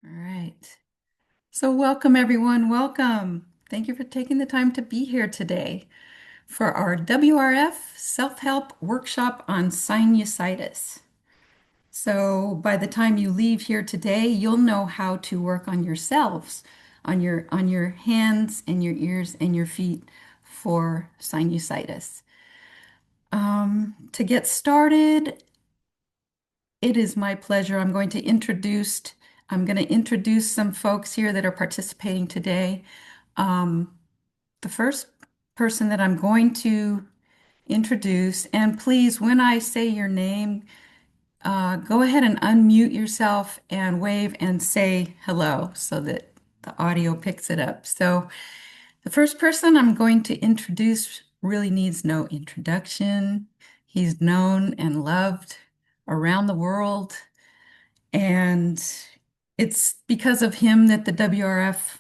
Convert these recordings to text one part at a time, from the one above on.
All right. So, welcome everyone. Welcome. Thank you for taking the time to be here today for our WRF self-help workshop on sinusitis. So, by the time you leave here today, you'll know how to work on yourselves, on your hands and your ears and your feet for sinusitis. To get started, it is my pleasure. I'm going to introduce some folks here that are participating today. Um, the first person that I'm going to introduce, and please, when I say your name, go ahead and unmute yourself and wave and say hello so that the audio picks it up. So, the first person I'm going to introduce really needs no introduction. He's known and loved around the world. And it's because of him that the WRF,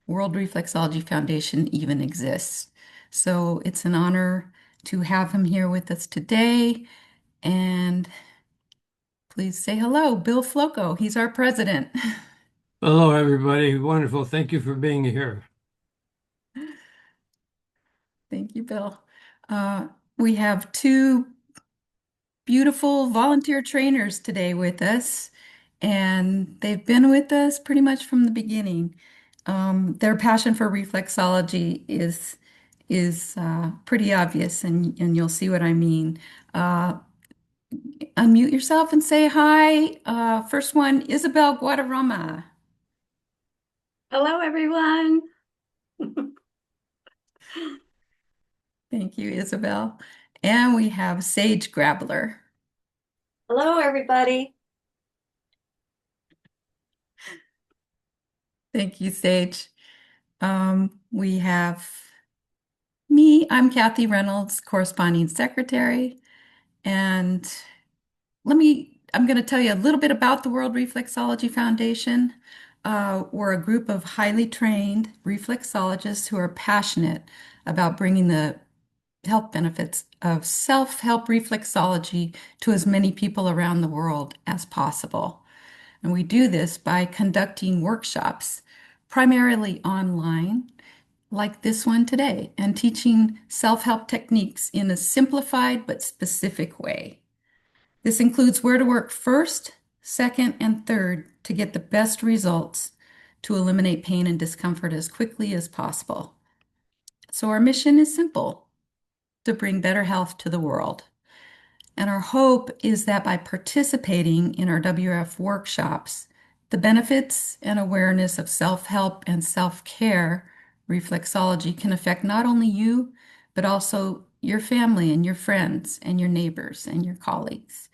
World Reflexology Foundation, even exists. So it's an honor to have him here with us today. And please say hello, Bill Floco. He's our president. Hello, everybody. Wonderful. Thank you for being here. Thank you, Bill. Uh, we have two beautiful volunteer trainers today with us, and they've been with us pretty much from the beginning. Their passion for reflexology is pretty obvious, and you'll see what I mean. Uh, Unmute yourself and say hi. First one, Isabel Guadarrama. Hello, everyone. Thank you, Isabel. And we have Sage Grabler. Hello, everybody. Thank you, Sage. We have me. I'm Kathy Reynolds, corresponding secretary. And I'm going to tell you a little bit about the World Reflexology Foundation. We're a group of highly trained reflexologists who are passionate about bringing the health benefits of self-help reflexology to as many people around the world as possible. And we do this by conducting workshops, primarily online, like this one today, and teaching self-help techniques in a simplified but specific way. This includes where to work first, second, and third to get the best results to eliminate pain and discomfort as quickly as possible. So our mission is simple, to bring better health to the world. And our hope is that by participating in our WF workshops, the benefits and awareness of self-help and self-care reflexology can affect not only you, but also your family and your friends and your neighbors and your colleagues.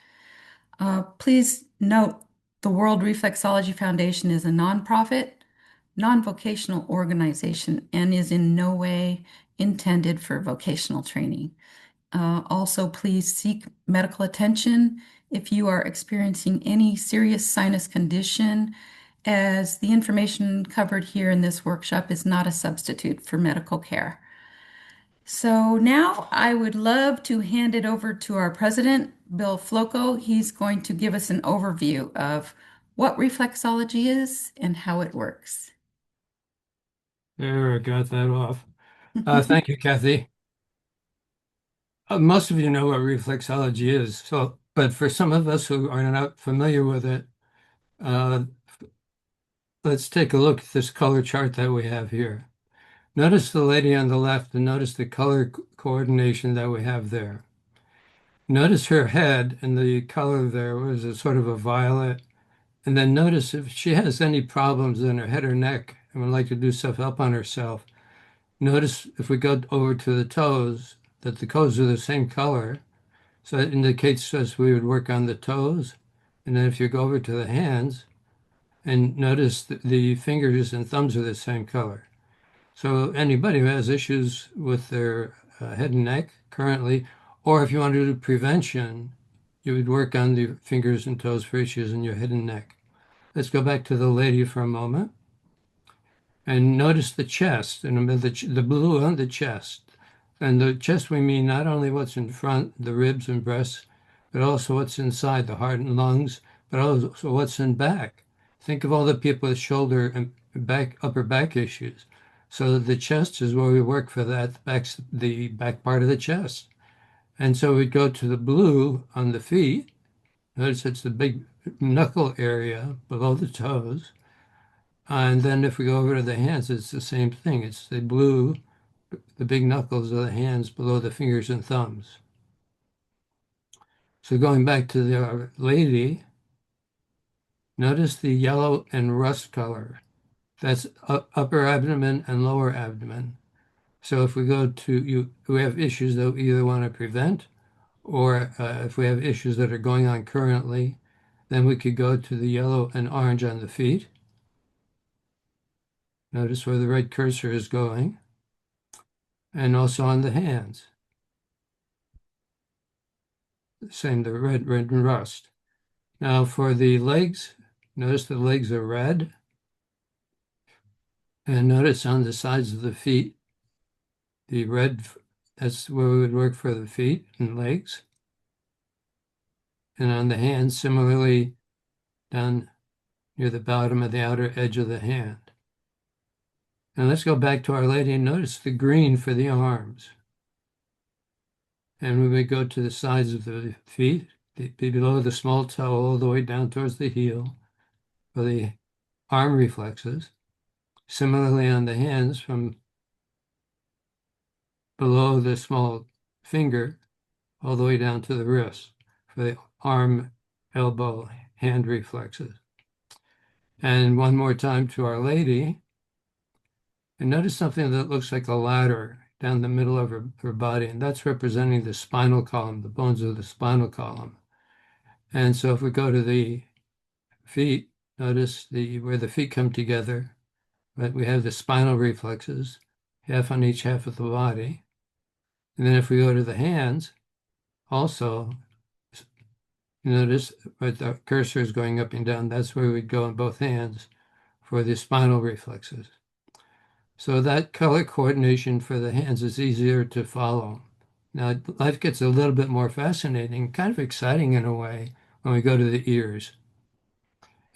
Please note the World Reflexology Foundation is a nonprofit, non-vocational organization and is in no way intended for vocational training. Also, please seek medical attention if you are experiencing any serious sinus condition, as the information covered here in this workshop is not a substitute for medical care. So now I would love to hand it over to our president, Bill Floco. He's going to give us an overview of what reflexology is and how it works. There, I got that off. Thank you, Kathy. Most of you know what reflexology is, but for some of us who are not familiar with it, uh, let's take a look at this color chart that we have here. Notice the lady on the left and notice the color coordination that we have there. Notice her head and the color there was a sort of a violet. And then notice if she has any problems in her head or neck and would like to do self-help on herself. Notice if we go over to the toes, that the toes are the same color. So it indicates to us we would work on the toes. And then if you go over to the hands, and notice the fingers and thumbs are the same color. So anybody who has issues with their head and neck currently, or if you want to do prevention, you would work on the fingers and toes for issues in your head and neck. Let's go back to the lady for a moment. And notice the chest and the blue on the chest. And the chest, we mean not only what's in front, the ribs and breasts, but also what's inside the heart and lungs, but also what's in back. Think of all the people with shoulder and upper back issues. So the chest is where we work for that, the back part of the chest. And so we'd go to the blue on the feet. Notice it's the big knuckle area below the toes. And then if we go over to the hands, it's the same thing. It's the blue, the big knuckles of the hands below the fingers and thumbs. So going back to the lady, notice the yellow and rust color. That's upper abdomen and lower abdomen. So if we go to you, we have issues that we either want to prevent, or if we have issues that are going on currently, then we could go to the yellow and orange on the feet. Notice where the red cursor is going, and also on the hands. Same, the red and rust. Now for the legs, notice the legs are red. And notice on the sides of the feet, the red, that's where we would work for the feet and legs. And on the hands, similarly, down near the bottom of the outer edge of the hand. And let's go back to Our Lady and notice the green for the arms. And when we go to the sides of the feet, below the small toe, all the way down towards the heel, for the arm reflexes. Similarly on the hands, from below the small finger, all the way down to the wrist, for the arm, elbow, hand reflexes. And one more time to Our Lady. And notice something that looks like a ladder down the middle of her body, and that's representing the spinal column, the bones of the spinal column. And so if we go to the feet, notice where the feet come together, right? We have the spinal reflexes, half on each half of the body. And then if we go to the hands, also, you notice right, the cursor is going up and down. That's where we'd go in both hands for the spinal reflexes. So that color coordination for the hands is easier to follow. Now, life gets a little bit more fascinating, kind of exciting in a way, when we go to the ears.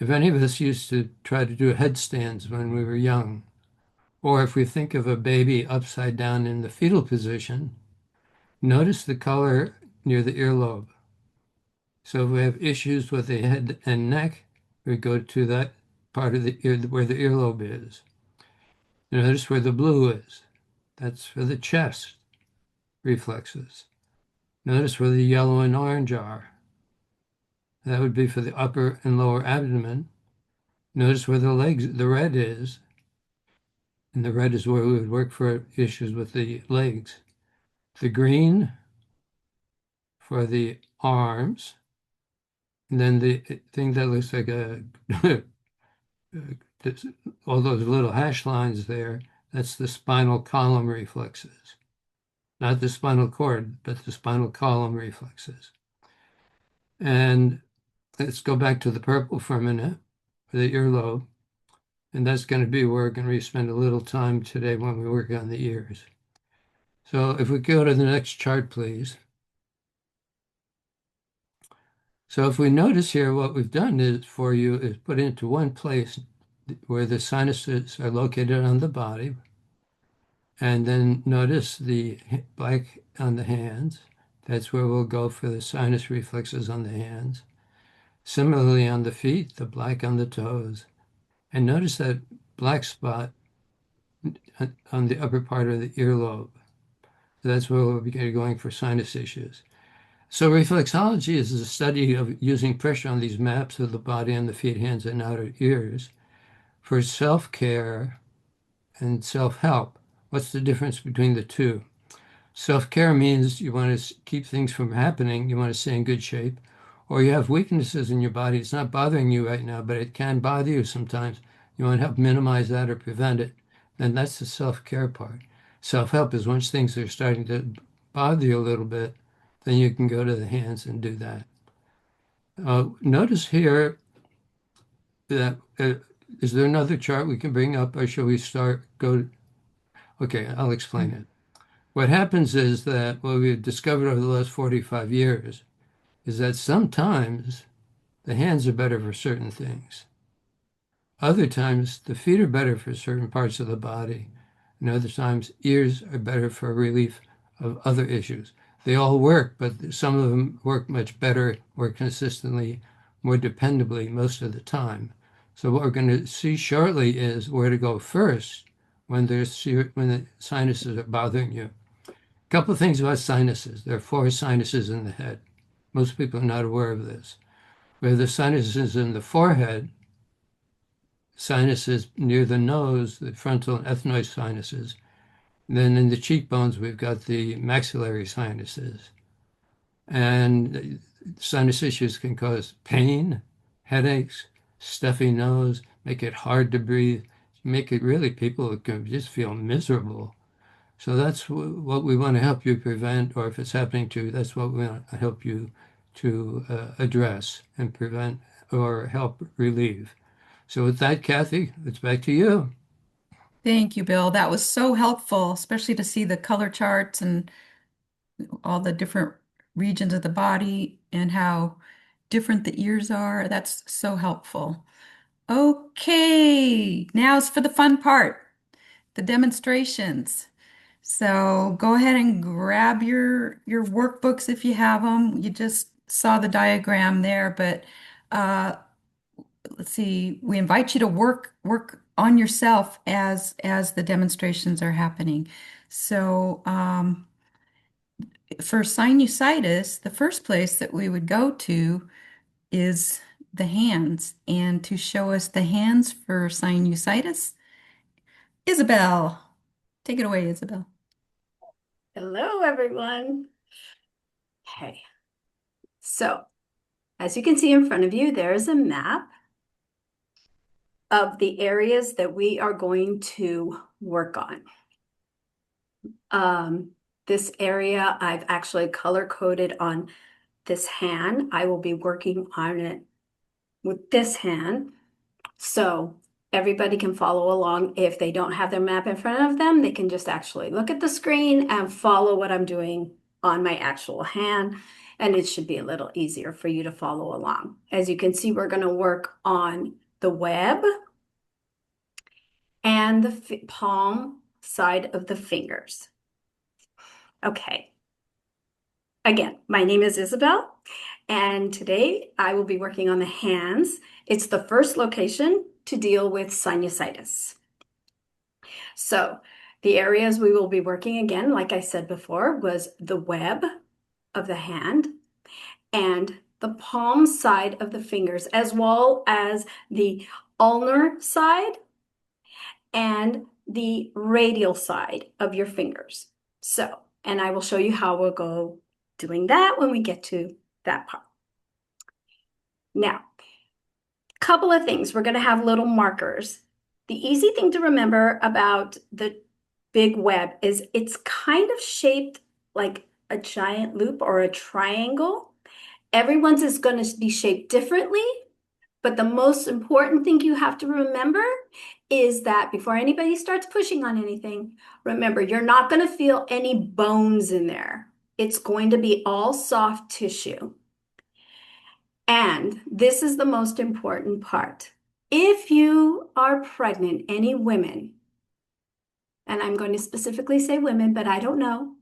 If any of us used to try to do headstands when we were young, or if we think of a baby upside down in the fetal position, notice the color near the earlobe. So if we have issues with the head and neck, we go to that part of the ear where the earlobe is. Notice where the blue is. That's for the chest reflexes. Notice where the yellow and orange are. That would be for the upper and lower abdomen. Notice where the legs, the red is. And the red is where we would work for issues with the legs. The green for the arms. And then the thing that looks like all those little hash lines there, that's the spinal column reflexes. Not the spinal cord, but the spinal column reflexes. And let's go back to the purple for a minute, for the earlobe. And that's going to be where we're going to spend a little time today when we work on the ears. So if we go to the next chart, please. So if we notice here, what we've done is for you is put into one place where the sinuses are located on the body. And then notice the black on the hands. That's where we'll go for the sinus reflexes on the hands. Similarly on the feet, the black on the toes. And notice that black spot on the upper part of the earlobe. That's where we'll be going for sinus issues. So reflexology is the study of using pressure on these maps of the body on the feet, hands, and outer ears for self-care and self-help. What's the difference between the two? Self-care means you want to keep things from happening. You want to stay in good shape. Or you have weaknesses in your body. It's not bothering you right now, but it can bother you sometimes. You want to help minimize that or prevent it. Then that's the self-care part. Self-help is once things are starting to bother you a little bit, then you can go to the hands and do that. Notice here that is there another chart we can bring up, or shall we Okay, I'll explain it. What happens is that what we've discovered over the last 45 years is that sometimes the hands are better for certain things. Other times, the feet are better for certain parts of the body, and other times, ears are better for relief of other issues. They all work, but some of them work much better, more consistently, more dependably most of the time. So what we're going to see shortly is where to go first when when the sinuses are bothering you. A couple of things about sinuses. There are four sinuses in the head. Most people are not aware of this. We have the sinuses in the forehead, sinuses near the nose, the frontal and ethmoid sinuses. Then in the cheekbones, we've got the maxillary sinuses. And sinus issues can cause pain, headaches, stuffy nose, make it hard to breathe, make it really, people can just feel miserable. So that's what we want to help you prevent, or if it's happening to you, that's what we want to help you to address and prevent or help relieve. So with that, Kathy, it's back to you. Thank you, Bill. That was so helpful, especially to see the color charts and all the different regions of the body and how different the ears are. That's so helpful. Okay, now's for the fun part, the demonstrations. So go ahead and grab your workbooks if you have them. You just saw the diagram there, but uh, let's see. We invite you to work on yourself as the demonstrations are happening. So for sinusitis, the first place that we would go to is the hands, and to show us the hands for sinusitis, Isabel, take it away, Isabel. Hello, everyone. Okay, so as you can see in front of you, there's a map of the areas that we are going to work on. This area I've actually color coded on this hand. I will be working on it with this hand. So everybody can follow along. If they don't have their map in front of them, they can just actually look at the screen and follow what I'm doing on my actual hand. And it should be a little easier for you to follow along. As you can see, we're going to work on the web and the palm side of the fingers. Okay. Again, my name is Isabel, and today I will be working on the hands. It's the first location to deal with sinusitis. So the areas we will be working again, like I said before, was the web of the hand and the palm side of the fingers, as well as the ulnar side and the radial side of your fingers. So, and I will show you how we'll go doing that when we get to that part. Now, a couple of things. We're going to have little markers. The easy thing to remember about the big web is it's kind of shaped like a giant loop or a triangle. Everyone's is going to be shaped differently, but the most important thing you have to remember is that before anybody starts pushing on anything, remember, you're not going to feel any bones in there. It's going to be all soft tissue. And this is the most important part. If you are pregnant, any women, and I'm going to specifically say women, but I don't know.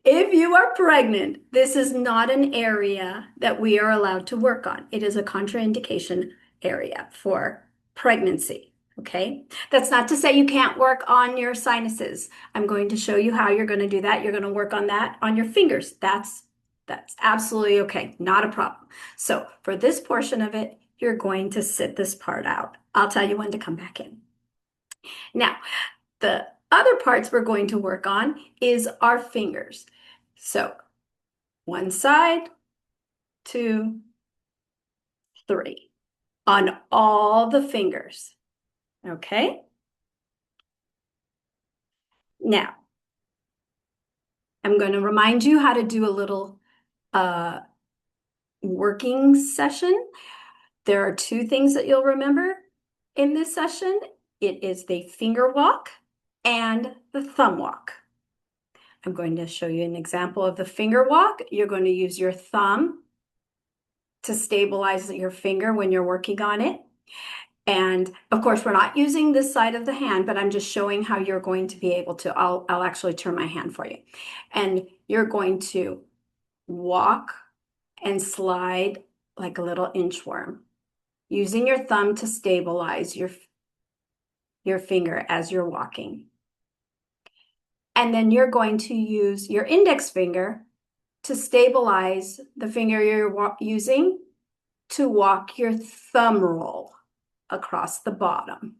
If you are pregnant, this is not an area that we are allowed to work on. It is a contraindication area for pregnancy. Okay. That's not to say you can't work on your sinuses. I'm going to show you how you're going to do that. You're going to work on that on your fingers. That's absolutely okay. Not a problem. So for this portion of it, you're going to sit this part out. I'll tell you when to come back in. Now, the other parts we're going to work on is our fingers. So one side, 2, 3 on all the fingers. Okay. Now, I'm going to remind you how to do a little working session. There are 2 things that you'll remember in this session. It is the finger walk and the thumb walk. I'm going to show you an example of the finger walk. You're going to use your thumb to stabilize your finger when you're working on it. And of course, we're not using this side of the hand, but I'm just showing how you're going to be able to, I'll actually turn my hand for you. And you're going to walk and slide like a little inchworm, using your thumb to stabilize your finger as you're walking. And then you're going to use your index finger to stabilize the finger you're using to walk your thumb roll across the bottom.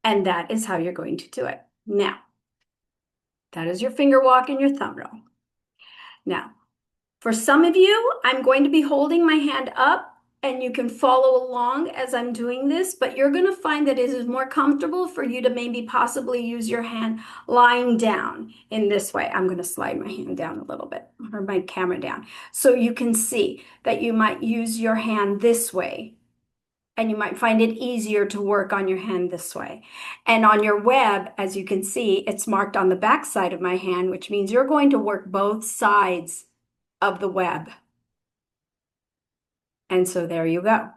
And that is how you're going to do it. Now, that is your finger walk and your thumb roll. Now, for some of you, I'm going to be holding my hand up and you can follow along as I'm doing this, but you're going to find that it is more comfortable for you to maybe possibly use your hand lying down in this way. I'm going to slide my hand down a little bit, or my camera down, so you can see that you might use your hand this way. And you might find it easier to work on your hand this way. And on your web, as you can see, it's marked on the back side of my hand, which means you're going to work both sides of the web. And so there you go.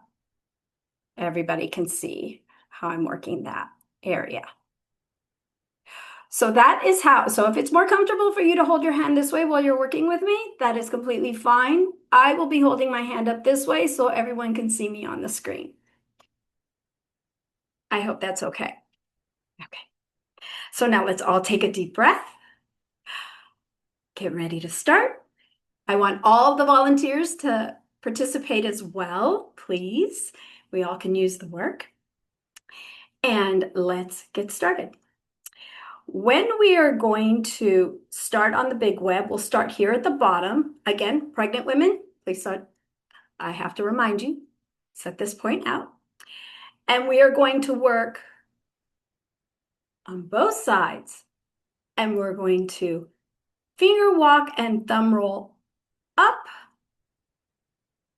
Everybody can see how I'm working that area. So that is how, so if it's more comfortable for you to hold your hand this way while you're working with me, that is completely fine. I will be holding my hand up this way so everyone can see me on the screen. I hope that's okay. Okay. So now let's all take a deep breath. Get ready to start. I want all the volunteers to participate as well, please. We all can use the work. And let's get started. When we are going to start on the big web, we'll start here at the bottom. Again, pregnant women, please start. I have to remind you, set this point out. And we are going to work on both sides. And we're going to finger walk and thumb roll up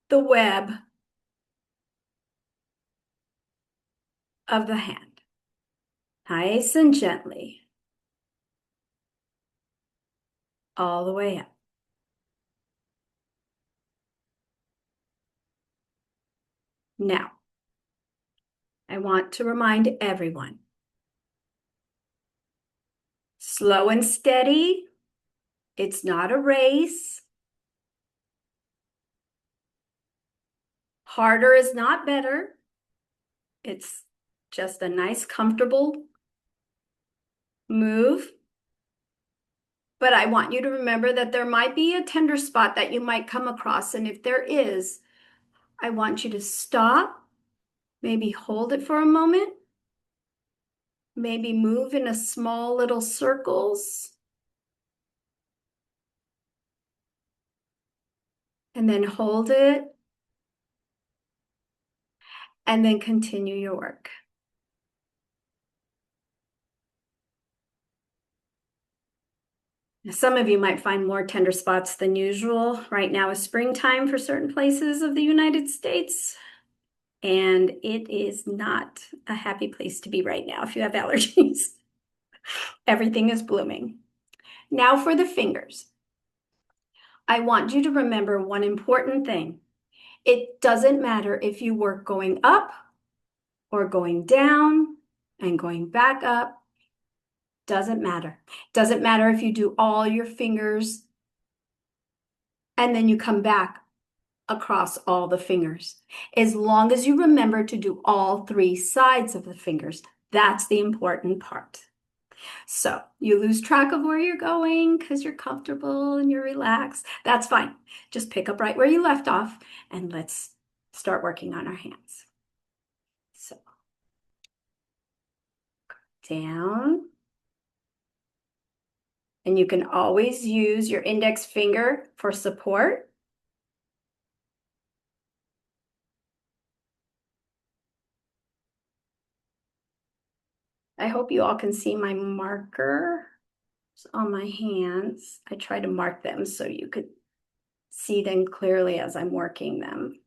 the web of the hand. Nice and gently. All the way up. Now, I want to remind everyone, slow and steady. It's not a race. Harder is not better. It's just a nice, comfortable move. But I want you to remember that there might be a tender spot that you might come across. And if there is, I want you to stop, maybe hold it for a moment, maybe move in a small little circles, and then hold it, and then continue your work. Some of you might find more tender spots than usual. Right now is springtime for certain places of the United States, and it is not a happy place to be right now if you have allergies. Everything is blooming. Now for the fingers. I want you to remember one important thing. It doesn't matter if you work going up or going down and going back up. Doesn't matter. Doesn't matter if you do all your fingers and then you come back across all the fingers. As long as you remember to do all three sides of the fingers, that's the important part. So you lose track of where you're going because you're comfortable and you're relaxed. That's fine. Just pick up right where you left off and let's start working on our hands. So down. And you can always use your index finger for support. I hope you all can see my marker on my hands. I try to mark them so you could see them clearly as I'm working them.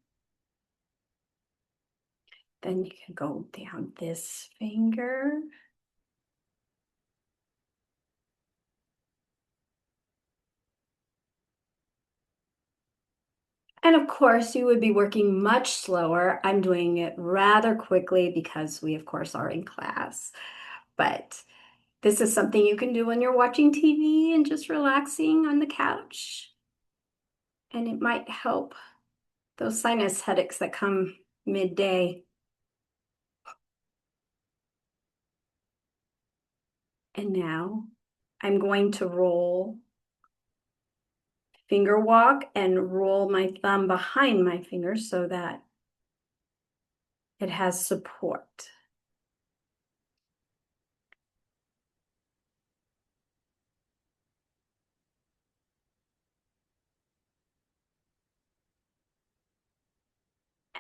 Then you can go down this finger. And of course, you would be working much slower. I'm doing it rather quickly because we, of course, are in class. But this is something you can do when you're watching TV and just relaxing on the couch. And it might help those sinus headaches that come midday. And now I'm going to roll, finger walk, and roll my thumb behind my finger so that it has support.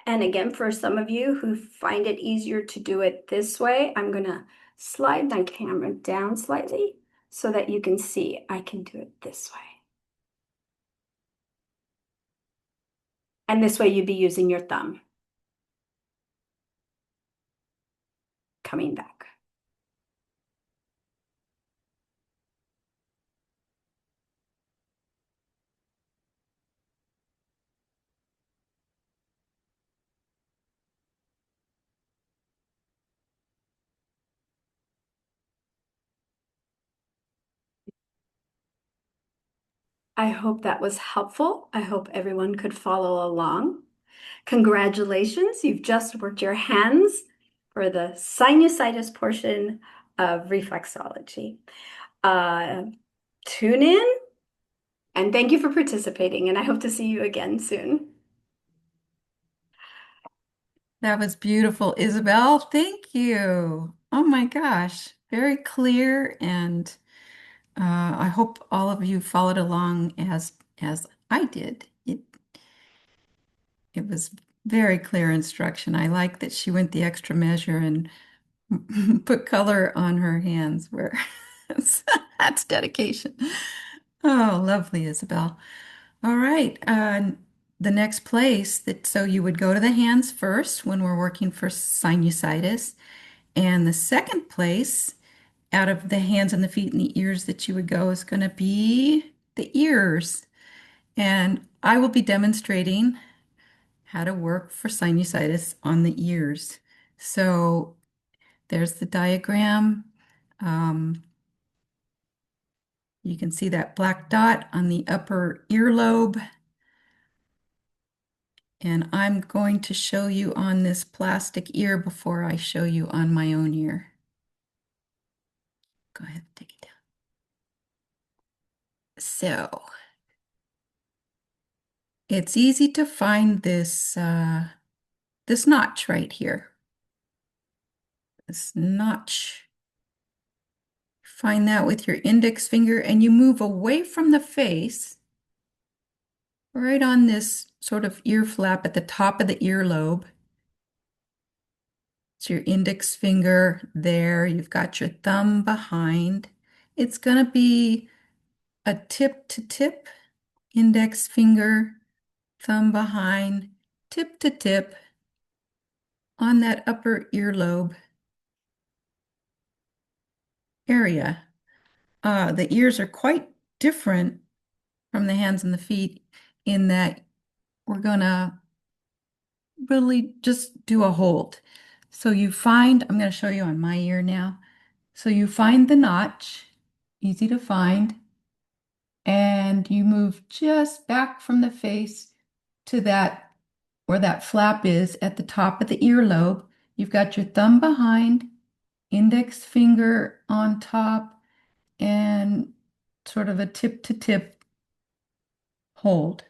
And again, for some of you who find it easier to do it this way, I'm going to slide my camera down slightly so that you can see I can do it this way. And this way you'd be using your thumb. Coming back. I hope that was helpful. I hope everyone could follow along. Congratulations, you've just worked your hands for the sinusitis portion of reflexology. Uh, Tune in and thank you for participating, and I hope to see you again soon. That was beautiful, Isabel. Thank you. Oh my gosh, very clear, and I hope all of you followed along as I did. It was very clear instruction. I like that she went the extra measure and put color on her hands where that's dedication. Oh, lovely, Isabel. All right. The next place that so you would go to the hands first when we're working for sinusitis, and the second place out of the hands and the feet and the ears that you would go is going to be the ears. And I will be demonstrating how to work for sinusitis on the ears. So there's the diagram. Um, you can see that black dot on the upper earlobe. And I'm going to show you on this plastic ear before I show you on my own ear. Go ahead, take it down. So it's easy to find this notch right here. This notch. Find that with your index finger and you move away from the face, right on this sort of ear flap at the top of the earlobe. It's your index finger there. You've got your thumb behind. It's going to be a tip to tip, index finger, thumb behind, tip to tip on that upper earlobe area. The ears are quite different from the hands and the feet in that we're going to really just do a hold. So you find, I'm going to show you on my ear now. So you find the notch, easy to find, and you move just back from the face to that where that flap is at the top of the earlobe. You've got your thumb behind, index finger on top, and sort of a tip to tip hold.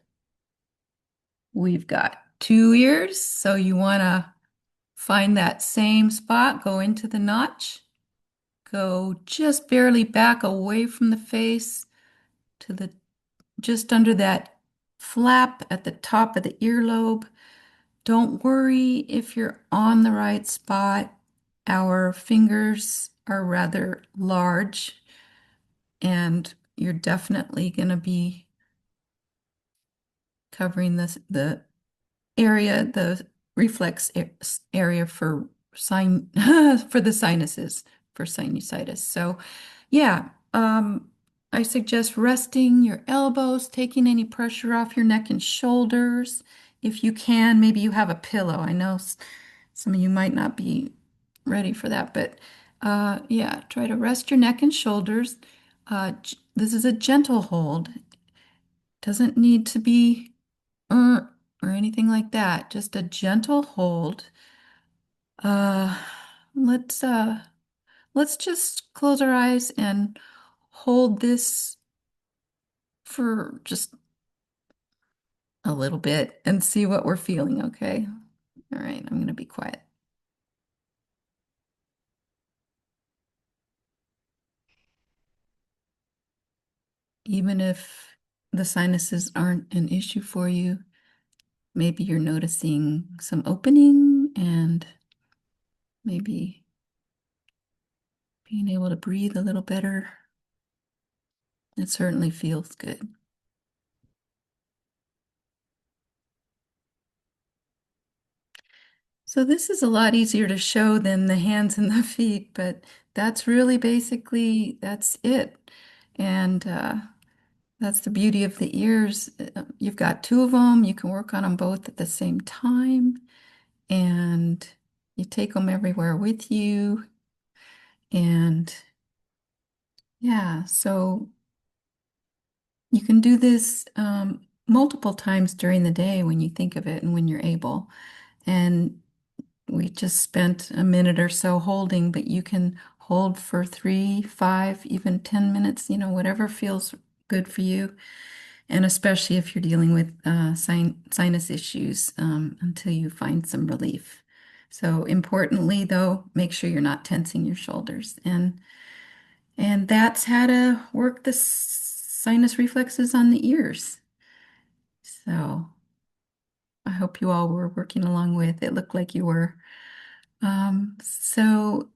We've got two ears, so you want to find that same spot, go into the notch, go just barely back away from the face to the just under that flap at the top of the earlobe. Don't worry if you're on the right spot. Our fingers are rather large, and you're definitely going to be covering the area, the area for for the sinuses, for sinusitis. So, yeah, I suggest resting your elbows, taking any pressure off your neck and shoulders. If you can, maybe you have a pillow. I know some of you might not be ready for that, but yeah, try to rest your neck and shoulders. This is a gentle hold. Doesn't need to be uh, or anything like that. Just a gentle hold. Uh, let's uh, let's just close our eyes and hold this for just a little bit and see what we're feeling, okay? All right, I'm going to be quiet. Even if the sinuses aren't an issue for you, maybe you're noticing some opening and maybe being able to breathe a little better. It certainly feels good. So this is a lot easier to show than the hands and the feet, but that's really basically, that's it. And that's the beauty of the ears. You've got two of them. You can work on them both at the same time, and you take them everywhere with you. And yeah, so you can do this multiple times during the day when you think of it and when you're able. And we just spent a minute or so holding, but you can hold for 3, 5, even 10 minutes, whatever feels good for you. And especially if you're dealing with sinus issues until you find some relief. So importantly, though, make sure you're not tensing your shoulders. And that's how to work the sinus reflexes on the ears. So I hope you all were working along with it. Looked like you were. So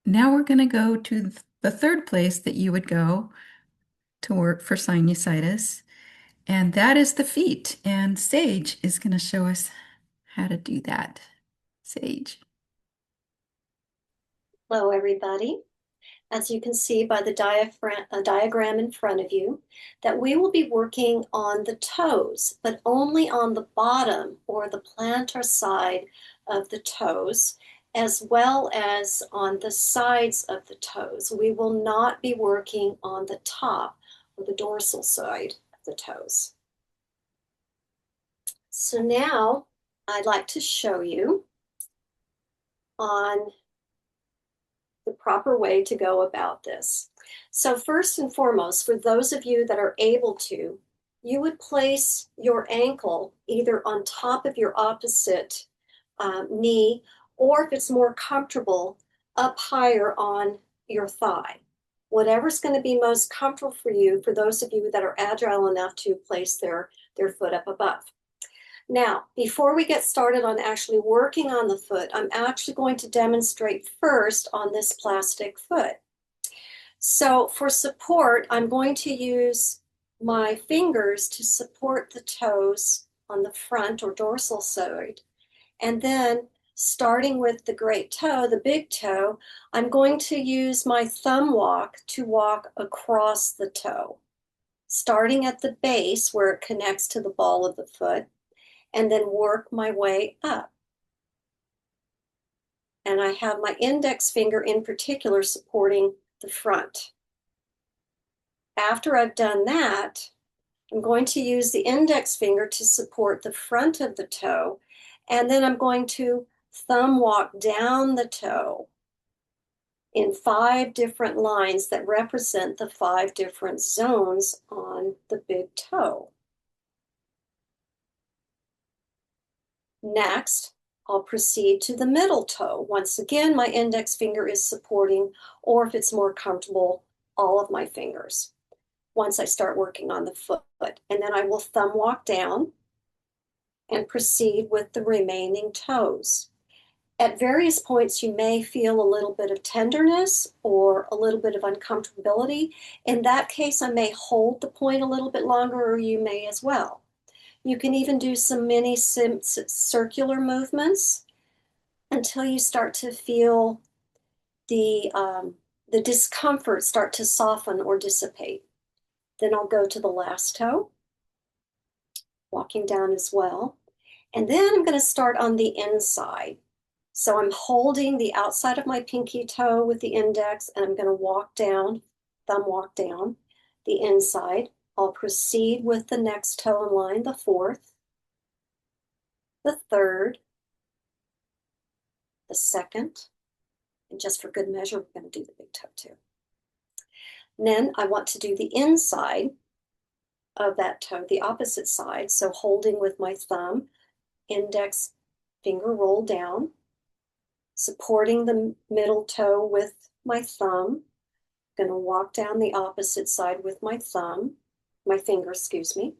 now we're going to go to the third place that you would go to work for sinusitis, and that is the feet. And Sage is going to show us how to do that. Sage. Hello, everybody. As you can see by the diagram in front of you, that we will be working on the toes, but only on the bottom or the plantar side of the toes, as well as on the sides of the toes. We will not be working on the top or the dorsal side of the toes. So now I'd like to show you on the proper way to go about this. So first and foremost, for those of you that are able to, you would place your ankle either on top of your opposite knee, or if it's more comfortable, up higher on your thigh. Whatever's going to be most comfortable for you, for those of you that are agile enough to place their foot up above. Now, before we get started on actually working on the foot, I'm actually going to demonstrate first on this plastic foot. So for support, I'm going to use my fingers to support the toes on the front or dorsal side. And then starting with the great toe, the big toe, I'm going to use my thumb walk to walk across the toe, starting at the base where it connects to the ball of the foot, and then work my way up. And I have my index finger in particular supporting the front. After I've done that, I'm going to use the index finger to support the front of the toe, and then I'm going to thumb walk down the toe in 5 different lines that represent the 5 different zones on the big toe. Next, I'll proceed to the middle toe. Once again, my index finger is supporting, or if it's more comfortable, all of my fingers once I start working on the foot. And then I will thumb walk down and proceed with the remaining toes. At various points, you may feel a little bit of tenderness or a little bit of uncomfortability. In that case, I may hold the point a little bit longer, or you may as well. You can even do some mini circular movements until you start to feel the discomfort start to soften or dissipate. Then I'll go to the last toe, walking down as well. And then I'm going to start on the inside. So I'm holding the outside of my pinky toe with the index, and I'm going to walk down, thumb walk down the inside. I'll proceed with the next toe in line, the fourth, the third, the second, and just for good measure, we're going to do the big toe too. And then I want to do the inside of that toe, the opposite side. So holding with my thumb, index finger roll down, supporting the middle toe with my thumb. I'm going to walk down the opposite side with my thumb, my finger, excuse me,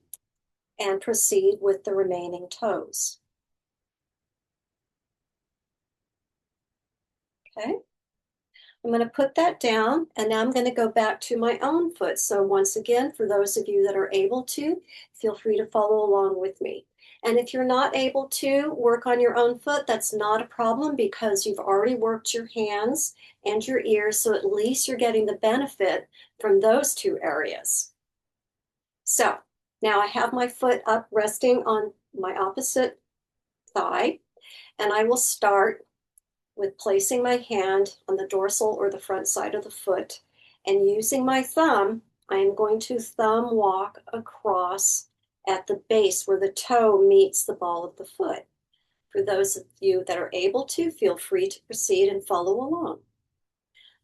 and proceed with the remaining toes. Okay. I'm going to put that down, and now I'm going to go back to my own foot. So once again, for those of you that are able to, feel free to follow along with me. And if you're not able to work on your own foot, that's not a problem because you've already worked your hands and your ears, so at least you're getting the benefit from those two areas. So now I have my foot up resting on my opposite thigh, and I will start with placing my hand on the dorsal or the front side of the foot, and using my thumb, I am going to thumb walk across at the base where the toe meets the ball of the foot. For those of you that are able to, feel free to proceed and follow along.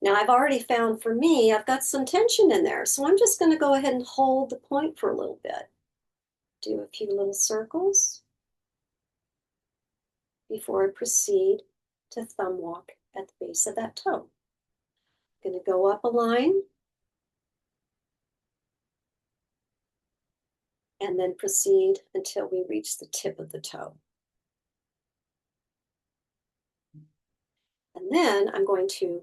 Now I've already found for me, I've got some tension in there, so I'm just going to go ahead and hold the point for a little bit. Do a few little circles before I proceed to thumb walk at the base of that toe. I'm going to go up a line and then proceed until we reach the tip of the toe. And then I'm going to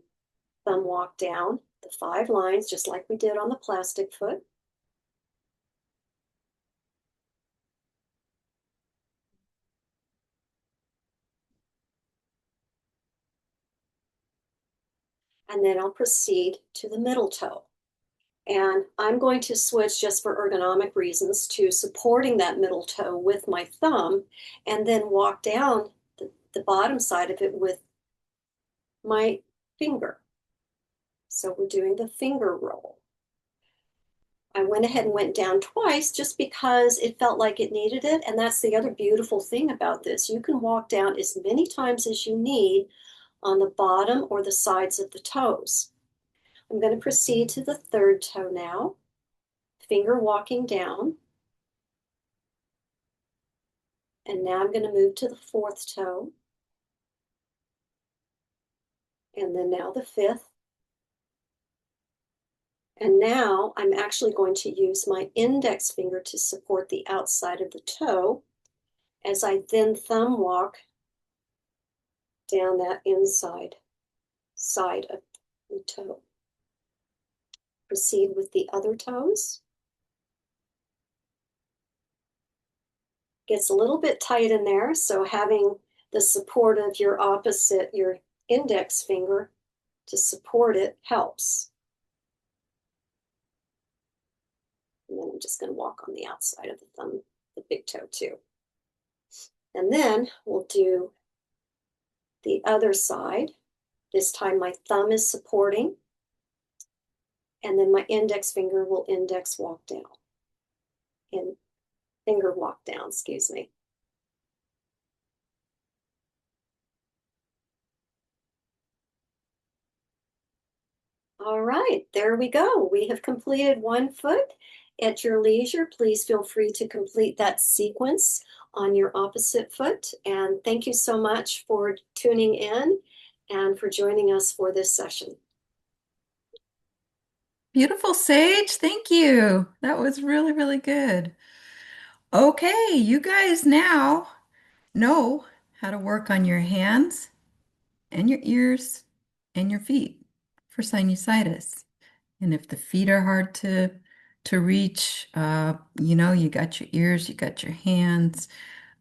thumb walk down the 5 lines, just like we did on the plastic foot. And then I'll proceed to the middle toe. And I'm going to switch just for ergonomic reasons to supporting that middle toe with my thumb and then walk down the bottom side of it with my finger. So we're doing the finger roll. I went ahead and went down twice just because it felt like it needed it. And that's the other beautiful thing about this. You can walk down as many times as you need on the bottom or the sides of the toes. I'm going to proceed to the third toe now, finger walking down. And now I'm going to move to the fourth toe. And then now the fifth. And now I'm actually going to use my index finger to support the outside of the toe as I then thumb walk down that inside side of the toe. Proceed with the other toes. Gets a little bit tight in there, so having the support of your opposite, your index finger, to support it helps. And then I'm just going to walk on the outside of the thumb, the big toe too. And then we'll do the other side. This time my thumb is supporting, and then my index finger will index walk down. And finger walk down, excuse me. All right, there we go. We have completed one foot. At your leisure, please feel free to complete that sequence on your opposite foot. And thank you so much for tuning in and for joining us for this session. Beautiful, Sage. Thank you. That was really, really good. Okay, you guys now know how to work on your hands and your ears and your feet for sinusitis. And if the feet are hard to reach, you got your ears, you got your hands.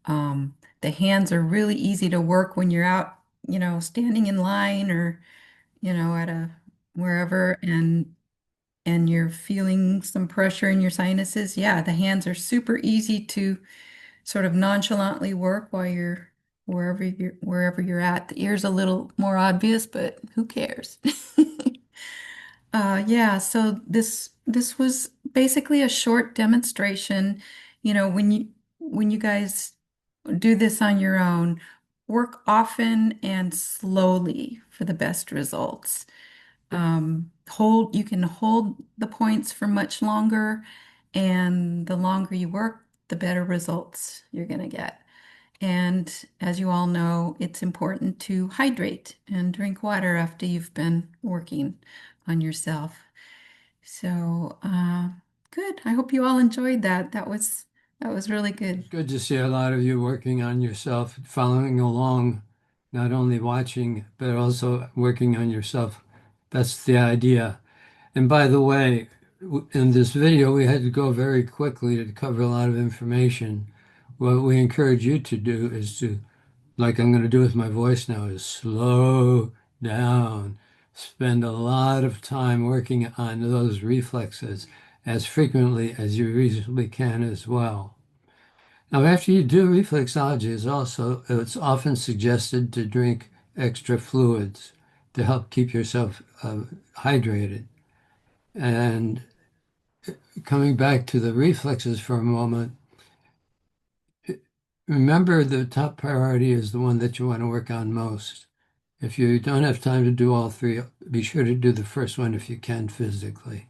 The hands are really easy to work when you're out, standing in line or, at a wherever. And and you're feeling some pressure in your sinuses, yeah, the hands are super easy to sort of nonchalantly work while you're wherever you're at. The ear's a little more obvious, but who cares? Yeah, so this was basically a short demonstration. When you guys do this on your own, work often and slowly for the best results. You can hold the points for much longer, and the longer you work, the better results you're going to get. And as you all know, it's important to hydrate and drink water after you've been working on yourself. So, good. I hope you all enjoyed that. That was really It's good. good to see a lot of you working on yourself, following along, not only watching, but also working on yourself. That's the idea. And by the way, in this video, we had to go very quickly to cover a lot of information. What we encourage you to do is to, like I'm going to do with my voice now, is slow down. Spend a lot of time working on those reflexes as frequently as you reasonably can as well. Now, after you do reflexology, it's often suggested to drink extra fluids to help keep yourself hydrated. And coming back to the reflexes for a moment, remember the top priority is the one that you want to work on most. If you don't have time to do all three, be sure to do the first one if you can physically.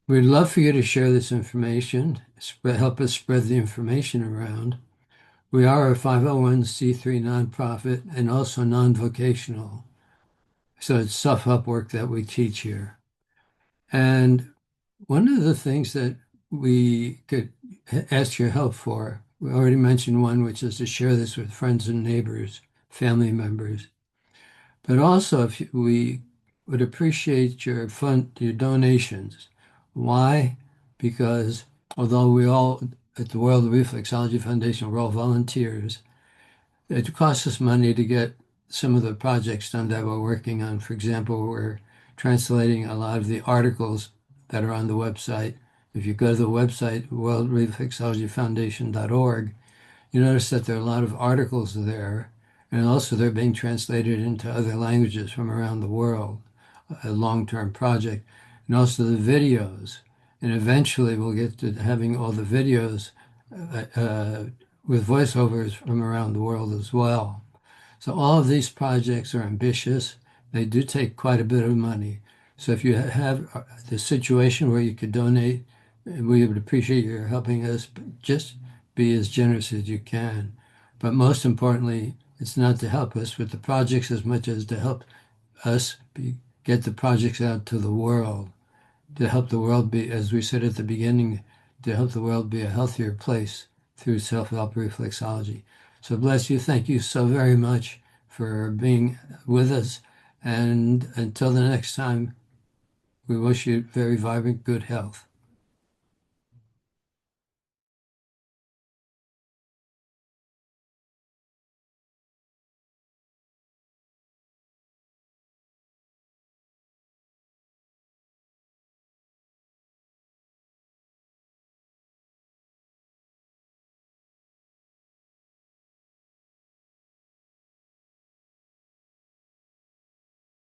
We'd love for you to share this information, help us spread the information around. We are a 501c3 nonprofit and also non-vocational. So it's self-help work that we teach here. And one of the things that we could ask your help for, we already mentioned one, which is to share this with friends and neighbors, family members. But also, if we would appreciate your donations. Why? Because although we all at the World Reflexology Foundation, we're all volunteers, it costs us money to get some of the projects done that we're working on. For example, we're translating a lot of the articles that are on the website. If you go to the website, worldreflexologyfoundation.org, you notice that there are a lot of articles there, and also they're being translated into other languages from around the world, a long-term project, and also the videos. And eventually we'll get to having all the videos with voiceovers from around the world as well. So all of these projects are ambitious. They do take quite a bit of money. So if you have the situation where you could donate, we would appreciate your helping us. Just be as generous as you can. But most importantly, it's not to help us with the projects as much as to help us get the projects out to the world, to help the world be, as we said at the beginning, to help the world be a healthier place through self-help reflexology. So bless you. Thank you so very much for being with us. And until the next time, we wish you very vibrant, good health.